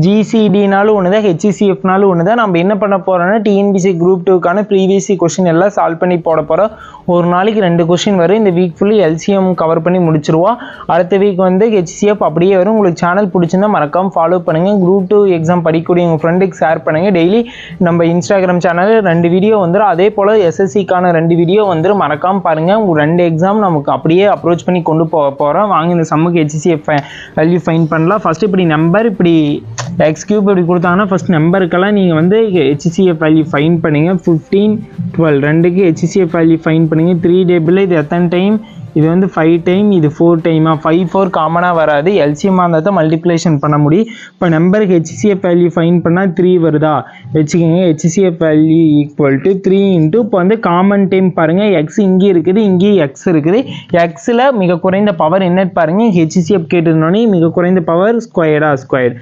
ஜிசிடினாலும் ஒன்று தான், ஹெச்சிசிஎஃப்னாலும் ஒன்று தான். நம்ம என்ன பண்ண போகிறோம்னா டிஎன்பிசி குரூப் 2க்கான ப்ரீவியஸ் கொஸ்டின் எல்லாம் சால்வ் பண்ணி போட போகிறோம். ஒரு நாளைக்கு 2 கொஸ்டின் வரும். இந்த வீக் ஃபுல்லு எல்சிஎம் கவர் பண்ணி முடிச்சிருவோம். அடுத்த வீக் வந்து ஹெச்சிசிஎஃப் அப்படியே வரும். உங்களுக்கு சேனல் பிடிச்சிருந்தா மறக்காமல் ஃபாலோ பண்ணுங்கள். குரூப் 2 எக்ஸாம் படிக்கக்கூடிய உங்கள் ஃப்ரெண்டுக்கு ஷேர் பண்ணுங்கள். டெய்லி நம்ம இன்ஸ்டாகிராம் சேனலில் 2 வீடியோ வந்துடும். அதே போல் எஸ்எஸ்சிக்கான 2 வீடியோ வந்துடும். மறக்காமல் பாருங்கள். உங்கள் 2 எக்ஸாம் நமக்கு அப்படியே அப்ரோச் பண்ணி கொண்டு போகிறோம். வாங்க இந்த சம்முக்கு ஹெச்சிசிஎஃப் வேல்யூ ஃபைன் பண்ணலாம். ஃபஸ்ட்டு இப்படி நம்பர் இப்படி எக்ஸ் கியூப் இப்படி கொடுத்தாங்கன்னா ஃபஸ்ட் நம்பருக்கெல்லாம் நீங்கள் வந்து ஹெச்சிசிஎஃப் வேல்யூ ஃபைன் பண்ணுங்கள். 15 12 2க்கு ஹெச்சிசிஎஃப் வேல்யூ ஃபைன் பண்ணுங்கள். 3 டேபிளில் இது எத்தனை டைம்? இது வந்து 5 டைம், இது 4 டைமா? 5 4 காமனாக வராது. எல்சிஎம்மாக இருந்தால் தான் மல்டிப்ளேஷன் பண்ண முடியும். இப்போ நம்பருக்கு ஹெச்சிசிஎஃப் வேல்யூ ஃபைன் பண்ணால் 3 வருதா வச்சுக்கோங்க. HCF value equal to 3 into இப்போ வந்து காமன் டைம் பாருங்கள். எக்ஸ் இங்கே இருக்குது, இங்கேயும் எக்ஸ் இருக்குது. எக்ஸில் மிக குறைந்த பவர் என்னன்னு பாருங்கள். ஹெச்சிசிஎஃப் கேட்டிருந்தோன்னே மிக குறைந்த பவர் ஸ்கொயர்டா? ஸ்கொயர்.